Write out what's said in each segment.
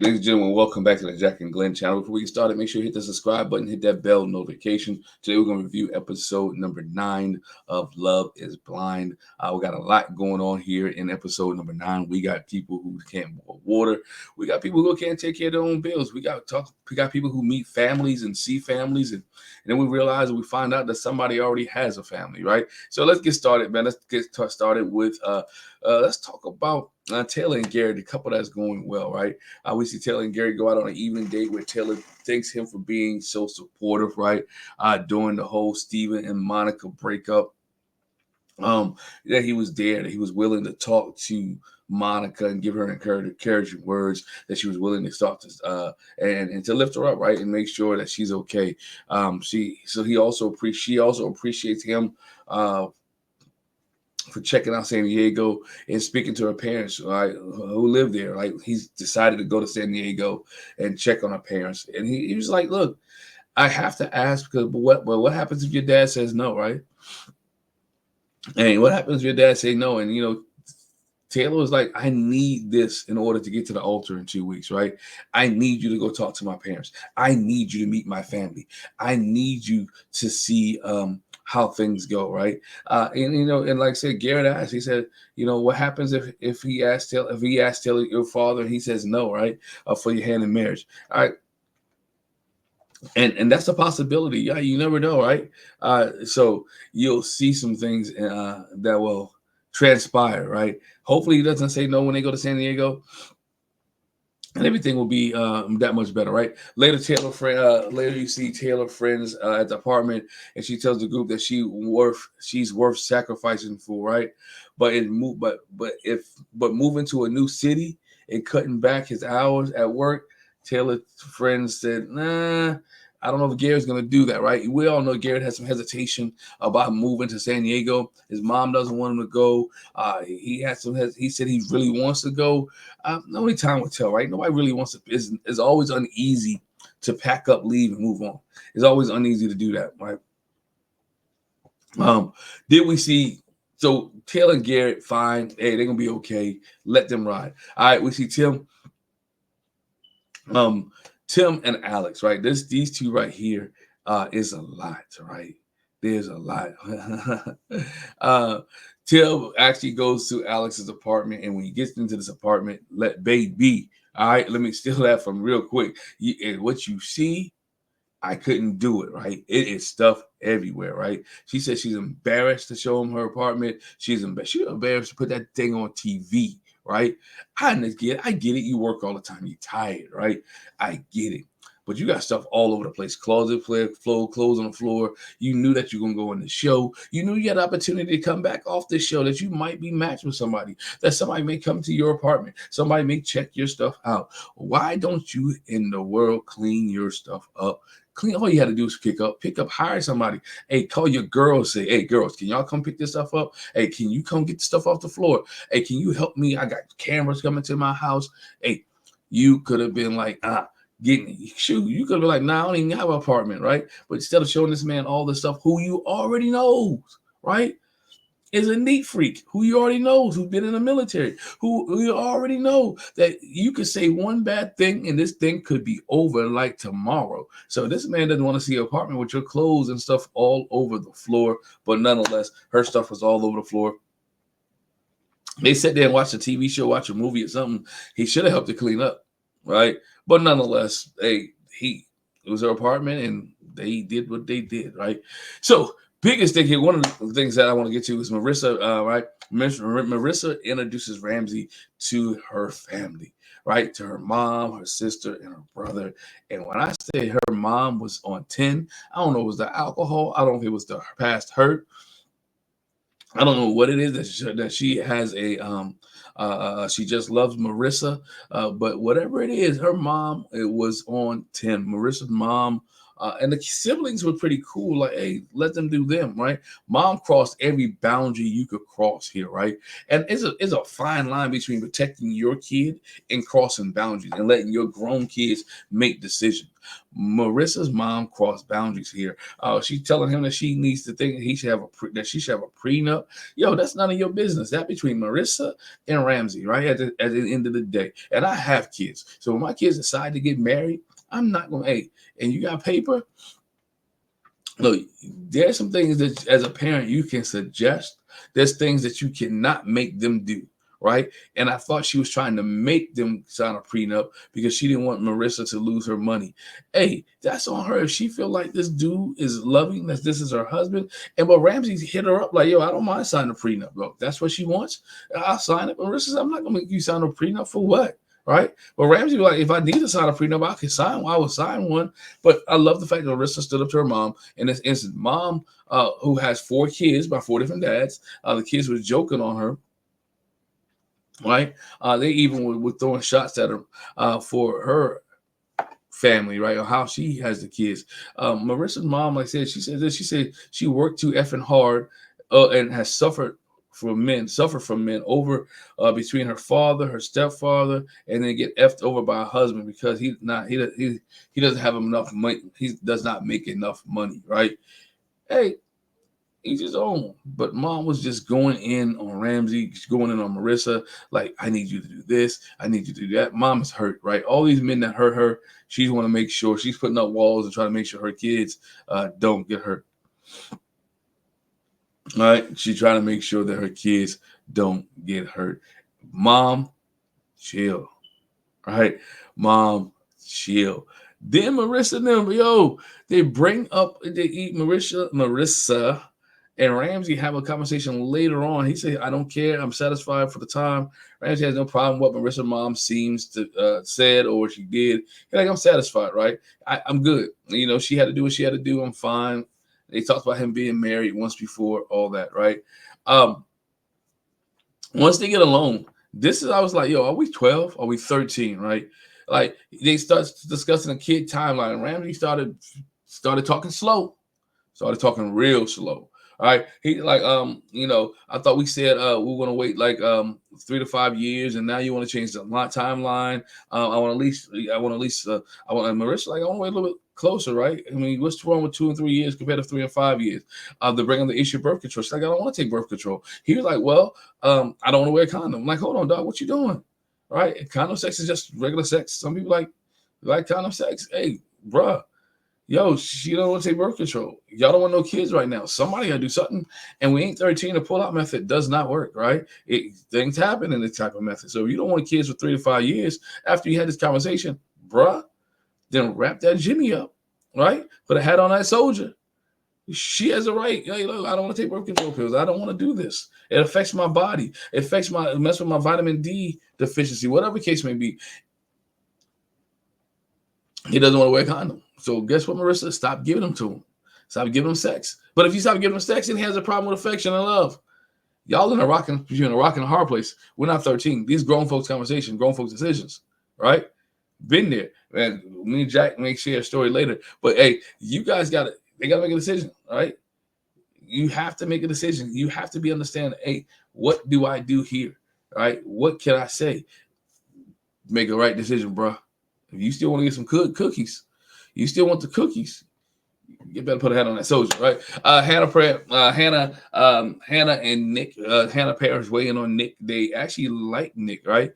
Ladies and gentlemen, welcome back to the Jack and Glenn channel. Before we get started, make sure you hit the subscribe button, hit that bell notification. Today we're going to review episode number 9 of Love is Blind. We got a lot going on here in episode number 9. We got people who can't boil water. We got people who can't take care of their own bills. We got people who meet families and see families, and then we realize and we find out that somebody already has a family, right? So let's get started, man. Let's get started with let's talk about Taylor and Garrett, the couple that's going well, right? We see Taylor and Garrett go out on an evening date where Taylor thanks him for being so supportive, right? During the whole Steven and Monica breakup. That he was there, that he was willing to talk to Monica and give her encouraging words, that she was willing to start to and to lift her up, right, and make sure that she's okay. She also appreciates him for checking out San Diego and speaking to her parents, right, who live there. Like, he's decided to go to San Diego and check on her parents, and he was like, "Look, I have to ask because what happens if your dad says no, right? And what happens if your dad say no?" And Taylor was like, "I need this in order to get to the altar in 2 weeks, right? I need you to go talk to my parents. I need you to meet my family. I need you to see how things go, right?" And like I said, Garrett asked, he said, "What happens if he asks Taylor your father and he says no, right? For your hand in marriage." All right. And that's a possibility. Yeah, you never know, right? So you'll see some things that will transpire, right? Hopefully he doesn't say no when they go to San Diego, and everything will be that much better, right? Later you see Taylor friends at the apartment, and she tells the group that she's worth sacrificing for, right? But moving to a new city and cutting back his hours at work, Taylor's friends said, "Nah, I don't know if Garrett's going to do that," right? We all know Garrett has some hesitation about moving to San Diego. His mom doesn't want him to go. He said he really wants to go. Only time will tell, right? Nobody really wants to. It's always uneasy to pack up, leave, and move on. It's always uneasy to do that, right? Did we see? So Taylor and Garrett, fine. Hey, they're gonna be okay. Let them ride. All right. We see Tim and Alex, right? These two right here is a lot, right? There's a lot. Tim actually goes to Alex's apartment, and when he gets into this apartment, let baby. All right, let me steal that from real quick. And what you see, I couldn't do it, right? It is stuff everywhere, right? She said she's embarrassed to show him her apartment. She's embarrassed to put that thing on TV, right? I get it. You work all the time. You're tired, right? I get it. But you got stuff all over the place. Clothes on the floor. You knew that you're going to go in the show. You knew you had an opportunity to come back off this show, that you might be matched with somebody, that somebody may come to your apartment. Somebody may check your stuff out. Why don't you in the world clean your stuff up? Clean. All you had to do is pick up, hire somebody. Hey, call your girls. Say, "Hey, girls, can y'all come pick this stuff up? Hey, can you come get the stuff off the floor? Hey, can you help me? I got cameras coming to my house." Hey, you could have been like, you could have been like, "Nah, I don't even have an apartment," right? But instead of showing this man all the stuff who you already knows, right? Is a neat freak who you already knows, who's been in the military, who you already know that you could say one bad thing and this thing could be over like tomorrow. So this man doesn't want to see an apartment with your clothes and stuff all over the floor, but nonetheless, her stuff was all over the floor. They sat there and watched a TV show, watch a movie or something. He should have helped to clean up, right? But nonetheless, it was her apartment and they did what they did, right? So biggest thing here, one of the things that I want to get to is Marissa, right? Marissa introduces Ramsey to her family, right? To her mom, her sister, and her brother. And when I say her mom was on 10, I don't know if it was the alcohol, I don't know if it was the past hurt, I don't know what it is that she has she just loves Marissa, but whatever it is, her mom, it was on 10. Marissa's mom And the siblings were pretty cool. Like, hey, let them do them, right? Mom crossed every boundary you could cross here, right? And it's a fine line between protecting your kid and crossing boundaries and letting your grown kids make decisions. Marissa's mom crossed boundaries here. She's telling him that she needs to think he should have that she should have a prenup. Yo, that's none of your business. That between Marissa and Ramsey, right? At the end of the day. And I have kids. So when my kids decide to get married, I'm not gonna, hey, and you got paper. Look, there's some things that as a parent you can suggest. There's things that you cannot make them do, right? And I thought she was trying to make them sign a prenup because she didn't want Marissa to lose her money. Hey, that's on her. If she feel like this dude is loving, that this is her husband, and but Ramsey hit her up like, yo, I don't mind signing a prenup. Look, that's what she wants. I'll sign it. Marissa says, I'm not gonna make you sign a prenup for what? Right? But Ramsey was like, if I need to sign a prenup, I can sign one. I will sign one. But I love the fact that Marissa stood up to her mom in this instance. Mom, who has 4 kids by 4 different dads, the kids were joking on her. Right? They even were throwing shots at her for her family, right? Or how she has the kids. Marissa's mom, like I said, she said this. She said she worked too effing hard and has suffered from men over between her father, her stepfather, and then get effed over by a husband because he doesn't have enough money. He does not make enough money, right? Hey, each his own. But mom was just going in on Ramsey, going in on Marissa, like, I need you to do this, I need you to do that. Mom is hurt, right? All these men that hurt her, she's want to make sure she's putting up walls and trying to make sure her kids don't get hurt. All right, she's trying to make sure that her kids don't get hurt. Mom, chill. All right, mom, chill. Then Marissa and them, yo, they eat Marissa and Ramsey have a conversation later on. He said, I don't care. I'm satisfied for the time. Ramsey has no problem with what Marissa's mom seems to said or what she did. He's like, I'm satisfied, right? I'm good. You know, she had to do what she had to do. I'm fine. They talked about him being married once before, all that, right? Once they get alone, I was like, yo, are we 12? Are we 13, right? Like, they start discussing a kid timeline. Ramsey started talking slow, started talking real slow. All right. He like, I thought we said we were gonna wait like 3 to 5 years, and now you want to change the timeline. I want Marissa, like, I want to wait a little bit closer, right? I mean, what's wrong with 2 and 3 years compared to 3 and 5 years? They bring on the issue of birth control. She's like, I don't want to take birth control. He was like, well, I don't want to wear a condom. I'm like, hold on, dog, what you doing? Right? Condom sex is just regular sex. Some people like condom sex. Hey, bruh. Yo, she don't want to take birth control. Y'all don't want no kids right now. Somebody gotta do something. And we ain't 13. The pull-out method does not work, right? Things happen in this type of method. So if you don't want kids for 3 to 5 years after you had this conversation, bruh, then wrap that Jimmy up, right? Put a hat on that soldier. She has a right. Hey, look, I don't want to take birth control pills. I don't want to do this. It affects my body. It mess with my vitamin D deficiency, whatever case may be. He doesn't want to wear a condom. So guess what, Marissa? Stop giving them to him. Stop giving him sex. But if you stop giving him sex, then he has a problem with affection and love. Y'all in a rock and a hard place. We're not 13. These grown folks conversation, grown folks decisions, right? Been there. Man, me and Jack may share a story later. But hey, you guys they gotta make a decision, right? You have to make a decision. You have to be understanding, hey, what do I do here? Right? What can I say? Make a right decision, bro. If you still want to get some cookies, you still want the cookies, you better put a hat on that soldier, right? Hannah and Nick, Hannah parents weighing on Nick. They actually like Nick, right?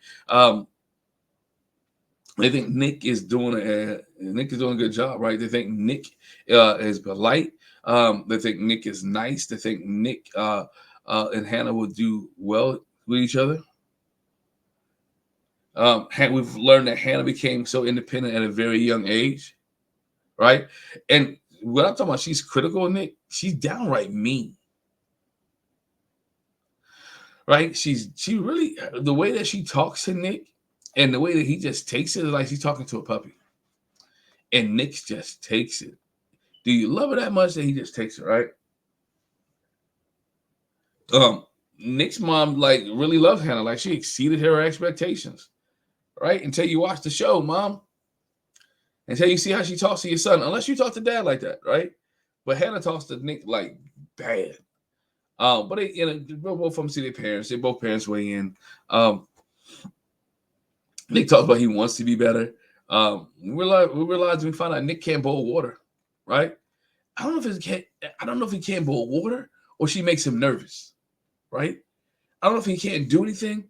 They think Nick is doing a good job, right? They think Nick is polite. They think Nick is nice. They think Nick and Hannah will do well with each other. We've learned that Hannah became so independent at a very young age, right? And what I'm talking about, she's critical of Nick. She's downright mean, right? She really, the way that she talks to Nick and the way that he just takes it is like she's talking to a puppy. And Nick just takes it. Do you love her that much that he just takes it, right? Nick's mom like really loves Hannah. Like, she exceeded her expectations, right? Until you watch the show, mom. Until you see how she talks to your son, unless you talk to dad like that, right? But Hannah talks to Nick like bad. But they, both of them see their parents. They both parents weigh in. Nick talks about he wants to be better. We find out Nick can't boil water, right? I don't know if he can't boil water or she makes him nervous, right? I don't know if he can't do anything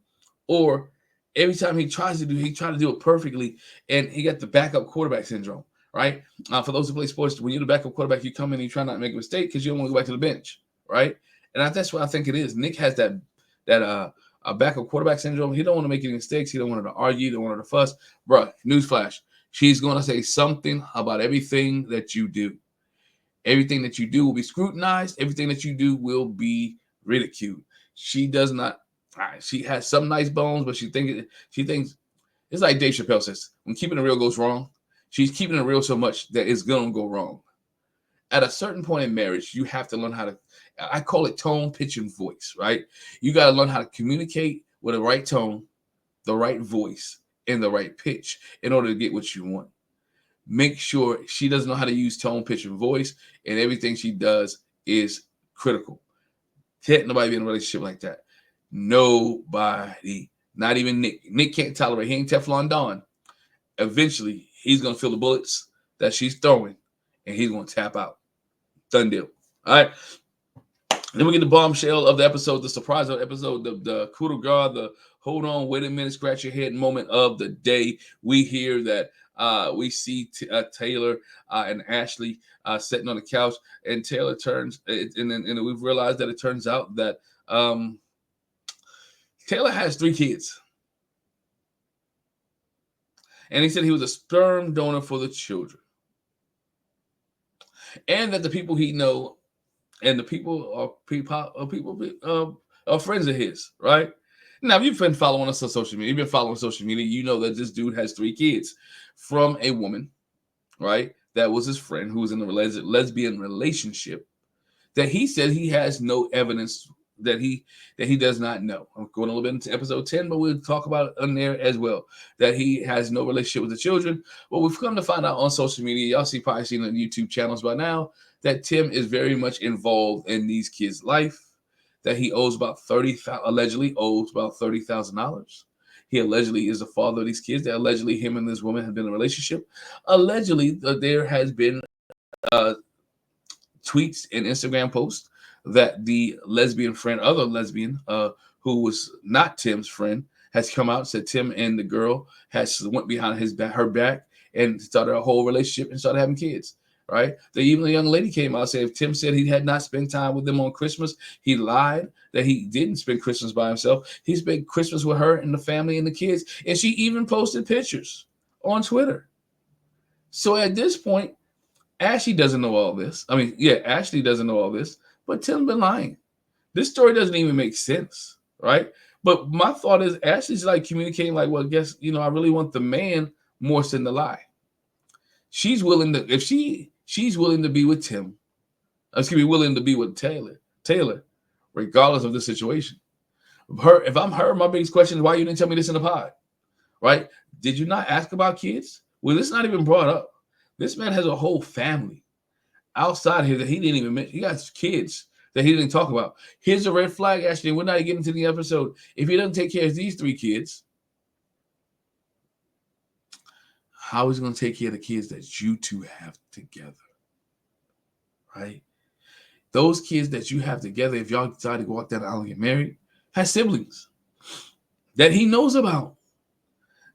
or every time he tries to do it perfectly, and he got the backup quarterback syndrome, right? For those who play sports, when you're the backup quarterback, you come in and you try not to make a mistake because you don't want to go back to the bench, right? And that's what I think it is. Nick has that a backup quarterback syndrome. He don't want to make any mistakes. He don't want her to argue. He don't want her to fuss. Bruh, newsflash. She's going to say something about everything that you do. Everything that you do will be scrutinized. Everything that you do will be ridiculed. She does not. She has some nice bones, but she thinks it's like Dave Chappelle says, when keeping it real goes wrong, she's keeping it real so much that it's going to go wrong. At a certain point in marriage, you have to learn how to, I call it tone, pitch, and voice, right? You got to learn how to communicate with the right tone, the right voice, and the right pitch in order to get what you want. Make sure she doesn't know how to use tone, pitch, and voice, and everything she does is critical. Can't nobody be in a relationship like that. Nobody. Not even Nick. Nick can't tolerate. He ain't Teflon Don. Eventually, he's going to feel the bullets that she's throwing, and he's going to tap out. Done deal. All right. Then we get the bombshell of the episode, the surprise of the episode, the coup de grace, the hold on, wait a minute, scratch your head moment of the day. We hear that we see Taylor and Ashley sitting on the couch, and Taylor turns, and we've realized that it turns out that Taylor has 3 kids. And he said he was a sperm donor for the children. And that the people he know and the people are friends of his, right? Now, if you've been following us on social media, you know that this dude has 3 kids from a woman, right? That was his friend who was in a lesbian relationship that he said he has no evidence that he does not know. I'm going a little bit into episode 10, but we'll talk about it on there as well, that he has no relationship with the children. Well, we've come to find out on social media, y'all probably seen on YouTube channels by now, that Tim is very much involved in these kids' life, that he allegedly owes about $30,000. He allegedly is the father of these kids, that allegedly him and this woman have been in a relationship. Allegedly, there has been tweets and Instagram posts that the other lesbian, who was not Tim's friend, has come out and said Tim and the girl went behind her back and started a whole relationship and started having kids, right? Even the young lady came out and said if Tim said he had not spent time with them on Christmas, he lied, that he didn't spend Christmas by himself. He spent Christmas with her and the family and the kids, and she even posted pictures on Twitter. So at this point, Ashley doesn't know all this. Ashley doesn't know all this, but Tim's been lying. This story doesn't even make sense, right? But my thought is Ashley's like communicating like, well, I guess, I really want the man more than the lie. She's willing to, if she's willing to be with Tim, willing to be with Taylor, regardless of the situation. If I'm her, my biggest question is why you didn't tell me this in the pod, right? Did you not ask about kids? Well, this is not even brought up. This man has a whole family outside here that he didn't even mention. He got kids that he didn't talk about. Here's a red flag, Ashley. We're not getting to the episode. If he doesn't take care of these 3 kids, how is he going to take care of the kids that you two have together? Right? Those kids that you have together, if y'all decide to walk down the aisle and get married, has siblings that he knows about.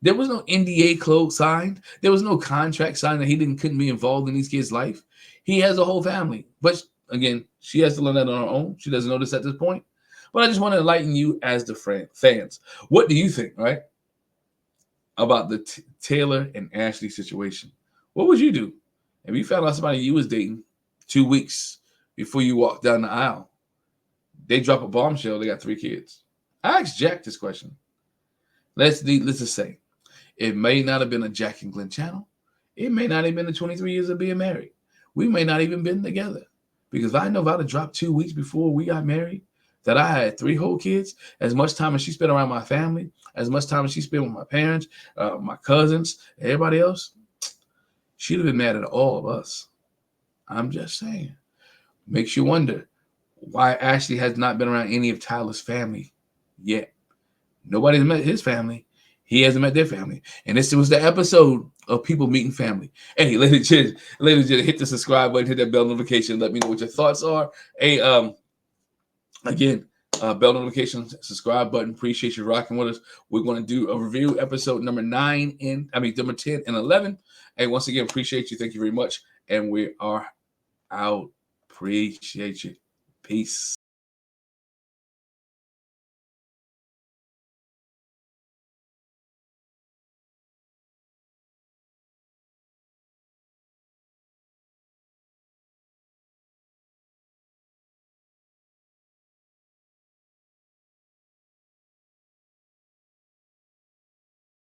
There was no NDA signed. There was no contract signed that he couldn't be involved in these kids' life. He has a whole family. But again, she has to learn that on her own. She doesn't know this at this point. But I just want to enlighten you as the fans. What do you think, right, about the Taylor and Ashley situation? What would you do if you found out somebody you was dating 2 weeks before you walked down the aisle? They drop a bombshell. They got 3 kids. I asked Jack this question. Let's just say it may not have been a Jack and Glenn channel. It may not have been the 23 years of being married. We may not even been together. Because I know if I'd have dropped 2 weeks before we got married, that I had 3 whole kids, as much time as she spent around my family, as much time as she spent with my parents, my cousins, everybody else, she'd have been mad at all of us. I'm just saying. Makes you wonder why Ashley has not been around any of Tyler's family yet. Nobody's met his family. He hasn't met their family. And this was the episode of people meeting family. Hey, ladies and gentlemen, hit the subscribe button, hit that bell notification. Let me know what your thoughts are. Hey, again, bell notifications, subscribe button. Appreciate you rocking with us. We're going to do a review episode number 10 and 11. Hey, once again, appreciate you. Thank you very much. And we are out. Appreciate you. Peace.